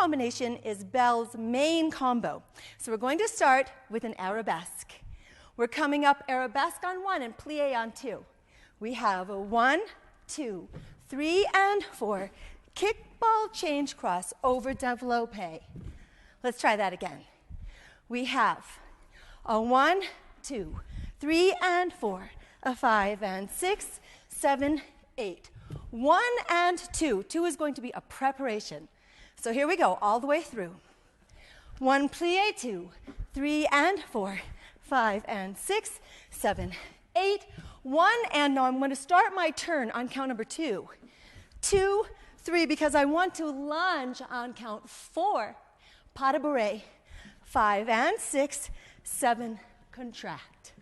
combination is Belle's main combo. So we're going to start with an arabesque. We're coming up arabesque on 1 and plie on 2. We have a 1, 2, 3, and 4. Kickball change cross over développé. Let's try that again. We have a 1, 2, 3, and 4. A 5 and 6, 7, 8. 1 and 2. 2 is going to be a preparation. So here we go, all the way through. 1 plie, 2, 3 and 4, 5 and 6, 7, 8. 1, and now I'm going to start my turn on count number 2. 2, 3, because I want to lunge on count 4. Pas de bourrée. 5 and 6, 7, contract.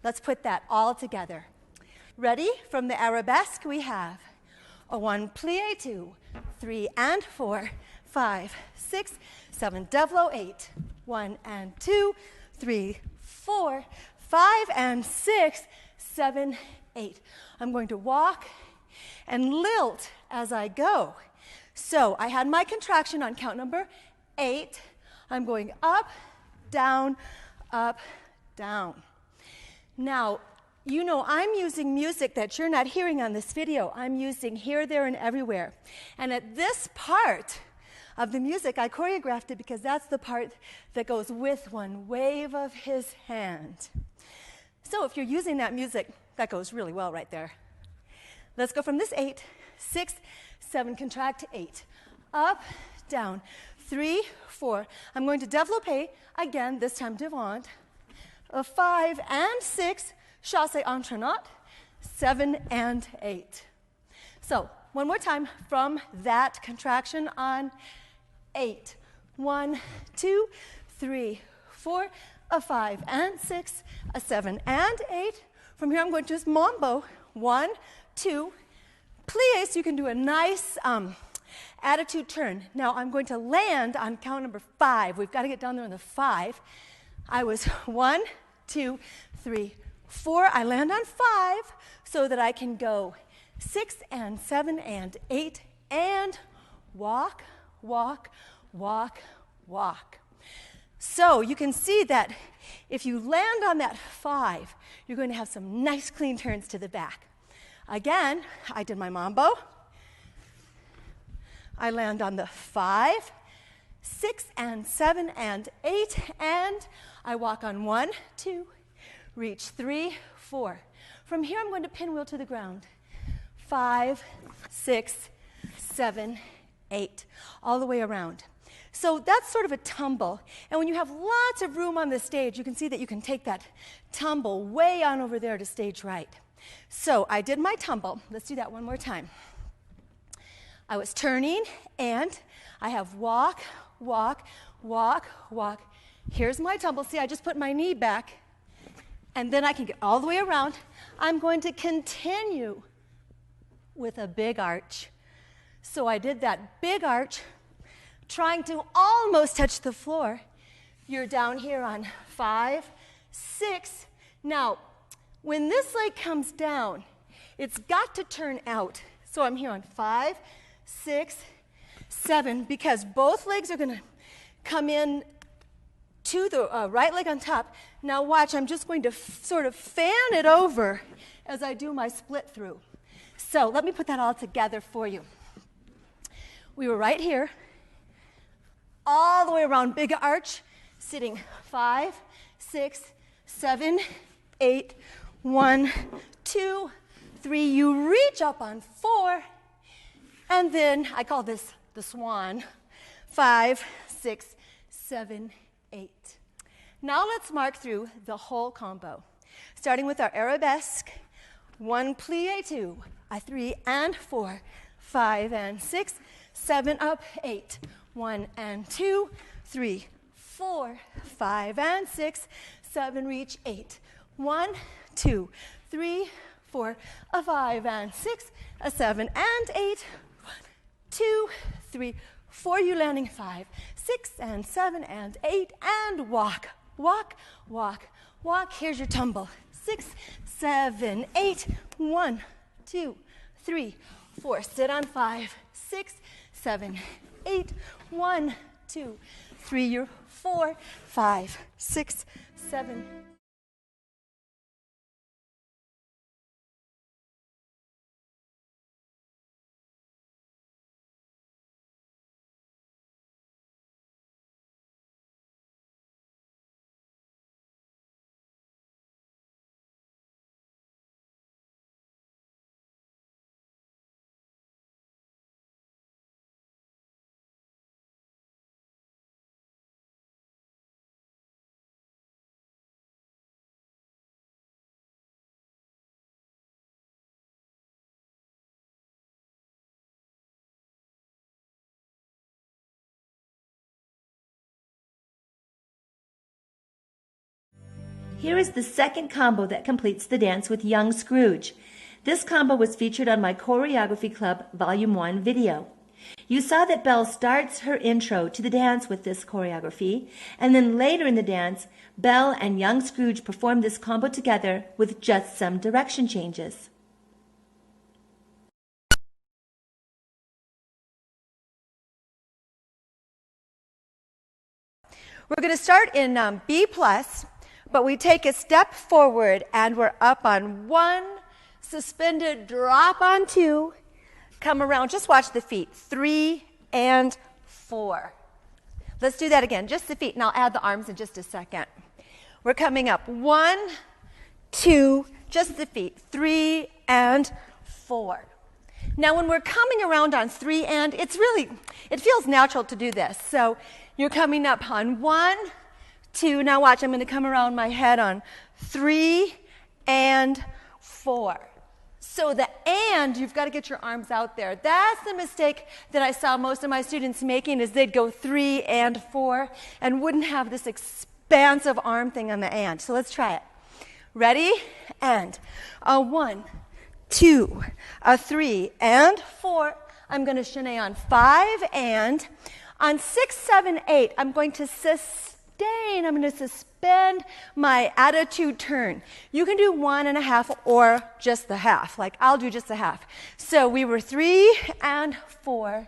Let's put that all together. Ready? From the arabesque, we have a 1 plie, 2, 3 and 4, 5, 6, 7, développé, 8. 1 and 2, 3, 4, 5 and 6, 7, 8. I'm going to walk and lilt as I go. So I had my contraction on count number 8. I'm going up, down, up, down. Now, you know I'm using music that you're not hearing on this video. I'm using here, there, and everywhere. And at this part of the music, I choreographed it because that's the part that goes with one wave of his hand. So if you're using that music, that goes really well right there. Let's go from this 8, 6, 7, contract, 8. Up, down, 3, 4. I'm going to développé again, this time devant. A 5 and 6, chassé entraînant, 7 and 8. So one more time from that contraction on 8. 1, 2, 3, 4, a 5 and 6, a 7 and 8. From here I'm going to just mambo. 1, 2, plie, so you can do a nice attitude turn. Now I'm going to land on count number 5. We've got to get down there on the 5. I was 1, 2, 3, 4. I land on 5 so that I can go 6 and 7 and 8 and walk, walk, walk, walk. So you can see that if you land on that 5, you're going to have some nice clean turns to the back. Again, I did my mambo. I land on the 5, 6 and 7 and 8, and I walk on 1, 2, reach 3, 4. From here, I'm going to pinwheel to the ground. 5, 6, 7, 8, all the way around. So that's sort of a tumble. And when you have lots of room on the stage, you can see that you can take that tumble way on over there to stage right. So I did my tumble. Let's do that one more time. I was turning, and I have walk, walk, walk, walk. Here's my tumble. See, I just put my knee back, and then I can get all the way around. I'm going to continue with a big arch. So I did that big arch, trying to almost touch the floor. You're down here on 5, 6. Now, when this leg comes down, it's got to turn out. So I'm here on 5, 6, 7, because both legs are going to come in to the right leg on top. Now watch, I'm just going to sort of fan it over as I do my split through. So let me put that all together for you. We were right here, all the way around, big arch, sitting 5, 6, 7, 8, 1, 2, 3. You reach up on 4, and then I call this the swan. 5, 6, 7, 8. Now let's mark through the whole combo, starting with our arabesque. 1 plie, 2, a 3 and 4, 5 and 6, 7 up, 8. 1 and 2, 3, 4, 5 and 6, 7, reach 8. 1, 2, 3, 4, a 5 and 6, a 7 and 8. 1, 2, 3, 4, you landing 5, 6 and 7 and 8, and walk, walk, walk, walk. Here's your tumble. 6, 7, 8. 1, 2, 3, 4. Sit on 5, 6, 7, 8. 1, 2, 3, you're 4, 5, 6, 7. Here is the second combo that completes the dance with young Scrooge. This combo was featured on my Choreography Club Volume 1 video. You saw that Belle starts her intro to the dance with this choreography, and then later in the dance, Belle and young Scrooge perform this combo together with just some direction changes. We're going to start in B+, but we take a step forward and we're up on 1, suspended, drop on 2, come around, just watch the feet, 3 and 4. Let's do that again, just the feet, and I'll add the arms in just a second. We're coming up, 1, 2, just the feet, 3 and 4. Now when we're coming around on 3 and, it feels natural to do this. So you're coming up on 1, 2, now watch, I'm going to come around my head on 3 and 4. So the and, you've got to get your arms out there. That's the mistake that I saw most of my students making, is they'd go 3 and 4 and wouldn't have this expansive arm thing on the and. So let's try it. Ready? And. 1, 2, 3, and 4. I'm going to chaîner on 5 and. On 6, 7, 8, I'm going to sustain. I'm going to suspend my attitude turn. You can do 1.5 or just the half. Like I'll do just the half. So we were 3 and 4,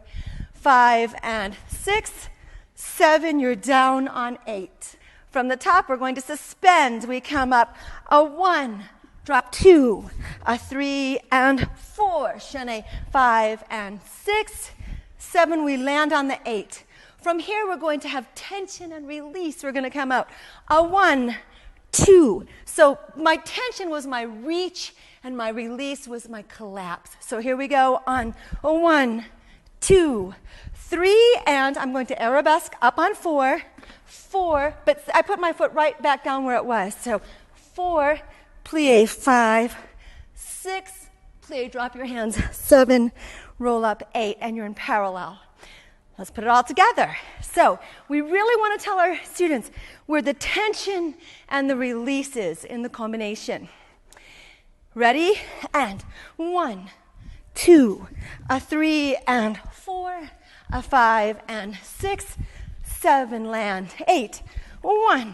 5 and 6, 7. You're down on 8. From the top, we're going to suspend. We come up a 1, drop 2, a 3 and 4, chaîner 5 and 6, 7. We land on the 8. From here, we're going to have tension and release. We're going to come out a 1, 2. So my tension was my reach, and my release was my collapse. So here we go on a 1, 2, 3, and I'm going to arabesque up on 4, 4, but I put my foot right back down where it was. So 4, plie 5, 6, plie, drop your hands, 7, roll up 8, and you're in parallel. Let's put it all together. So we really want to tell our students where the tension and the release is in the combination. Ready? And 1, 2, 3 and 4, 5 and 6, 7, land 8, 1,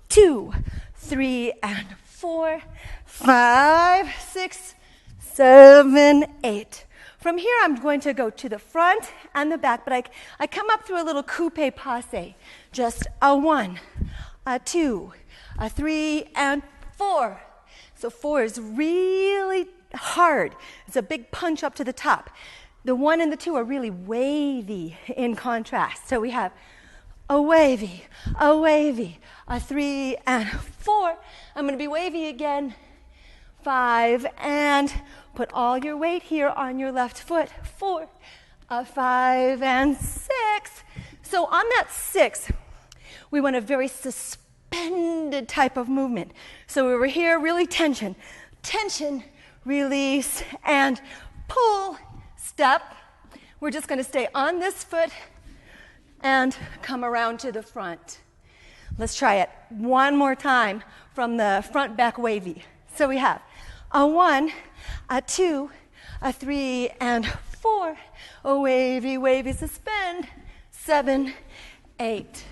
2, 3 and 4, 5, 6, 7, 8. From here, I'm going to go to the front and the back, but I come up through a little coupe passe. Just a 1, a 2, a 3, and 4. So 4 is really hard. It's a big punch up to the top. The 1 and the 2 are really wavy in contrast. So we have a wavy, a 3 and 4. I'm going to be wavy again. 5 and put all your weight here on your left foot. 4, 5 and 6. So on that 6, we want a very suspended type of movement. So we were here, really tension, release, and pull, step. We're just going to stay on this foot and come around to the front. Let's try it one more time from the front back wavy. So we have a 1, a 2, a 3, and 4. A wavy, suspend. 7, 8.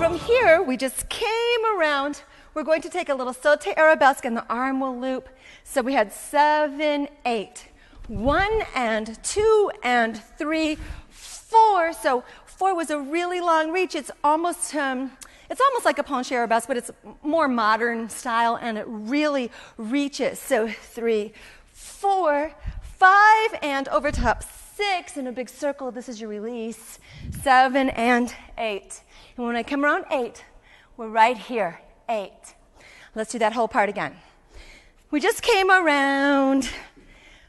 From here, we just came around. We're going to take a little sauté arabesque and the arm will loop. So we had 7, 8. 1 and 2 and 3, 4. So 4 was a really long reach. It's almost like a penché arabesque, but it's more modern style and it really reaches. So 3, 4, 5 and over top 6 in a big circle. This is your release. 7 and 8. And when I come around 8, we're right here. 8. Let's do that whole part again. We just came around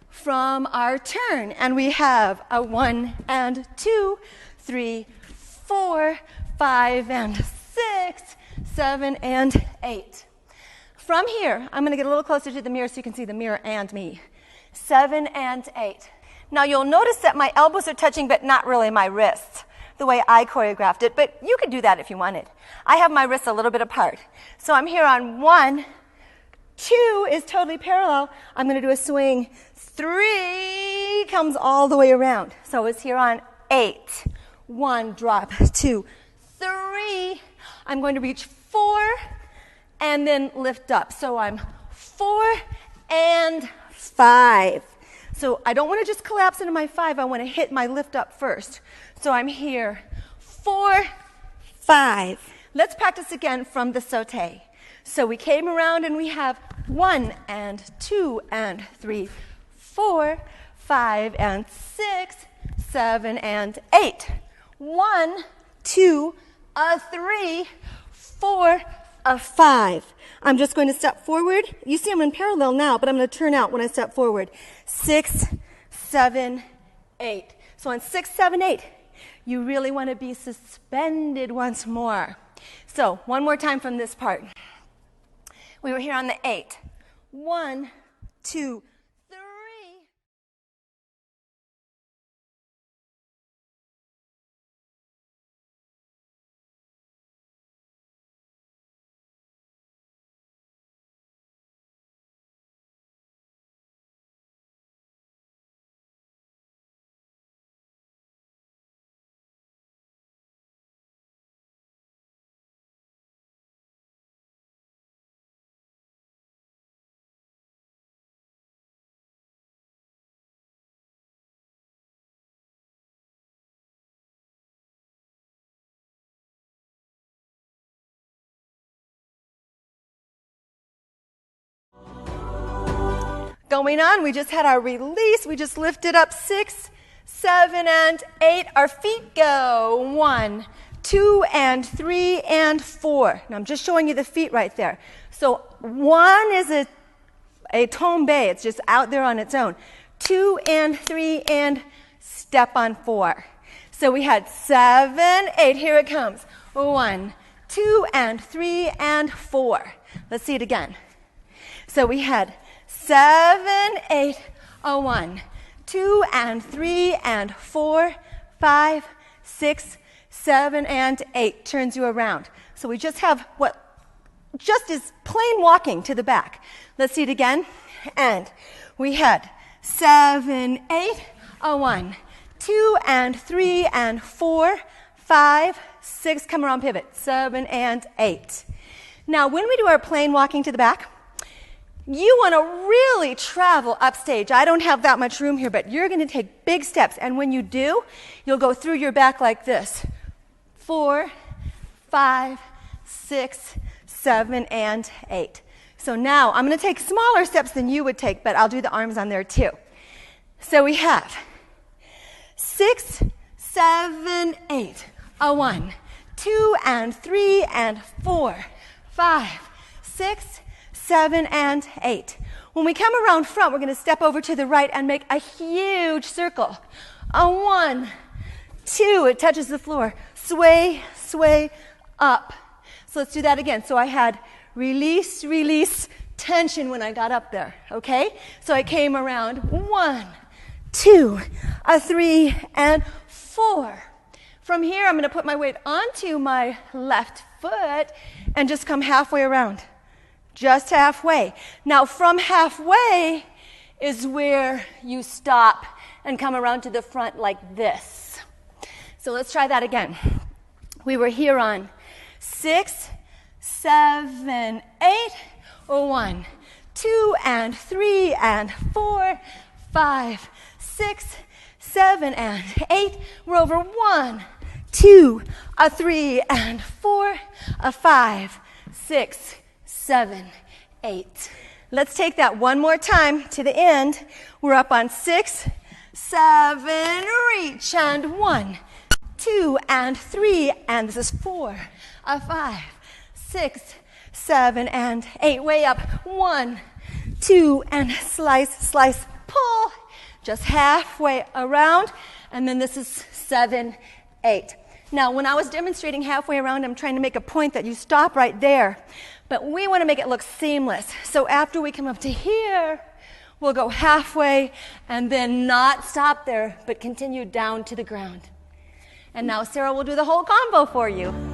from our turn, and we have a 1 and 2, 3, 4, 5 and 6, 7 and 8. From here, I'm going to get a little closer to the mirror so you can see the mirror and me. 7 and 8. Now you'll notice that my elbows are touching, but not really my wrists, the way I choreographed it, but you could do that if you wanted. I have my wrists a little bit apart. So I'm here on 1, 2 is totally parallel. I'm going to do a swing. 3 comes all the way around. So it's here on 8. 1, drop, 2, 3. I'm going to reach 4 and then lift up. So I'm 4 and 5. So I don't want to just collapse into my 5. I want to hit my lift up first. So I'm here, 4, 5. Let's practice again from the sauté. So we came around and we have 1 and 2 and 3, 4, 5 and 6, 7 and 8. 1, 2, a 3, 4, a 5. I'm just going to step forward. You see I'm in parallel now, but I'm going to turn out when I step forward. 6, 7, 8. So on 6, 7, 8, you really want to be suspended once more. So one more time from this part. We were here on the 8. 1, 2, 3. Going on, we just had our release. We just lifted up 6, 7, and 8. Our feet go 1, 2, and 3, and 4. Now I'm just showing you the feet right there. So 1 is a tombe. It's just out there on its own. 2 and 3 and step on 4. So we had 7, 8. Here it comes. 1, 2, and 3, and 4. Let's see it again. So we had 7, 8, 1, 2, and 3, and 4, 5, 6, 7, and 8. Turns you around. So we just have what just is plain walking to the back. Let's see it again. And we had 7, 8, 1, 2, and 3, and 4, 5, 6. Come around pivot. 7 and 8. Now, when we do our plain walking to the back, you want to really travel upstage. I don't have that much room here, but you're going to take big steps. And when you do, you'll go through your back like this. 4, 5, 6, 7, and 8. So now I'm going to take smaller steps than you would take, but I'll do the arms on there too. So we have 6, 7, 8. 1, 2, and 3, and 4, 5, 6, 7, and 8. When we come around front, we're going to step over to the right and make a huge circle. 1, 2, it touches the floor. Sway, sway, up. So let's do that again. So I had release, release, tension when I got up there, okay? So I came around 1, 2, 3, and 4. From here, I'm going to put my weight onto my left foot and just come halfway around. Just halfway. Now, from halfway is where you stop and come around to the front like this. So let's try that again. We were here on 6, 7, 8. 1, 2, and 3, and 4, 5, 6, 7, and 8. We're over 1, 2, 3, and 4, 5, 6, 7, 8. Let's take that one more time to the end. We're up on 6, 7, reach, and 1, 2, and 3, and this is 4, 5, 6, 7, and 8. Way up. 1, 2, and slice, slice, pull. Just halfway around, and then this is 7, 8. Now, when I was demonstrating halfway around, I'm trying to make a point that you stop right there. But we want to make it look seamless. So after we come up to here, we'll go halfway and then not stop there, but continue down to the ground. And now Sarah will do the whole combo for you.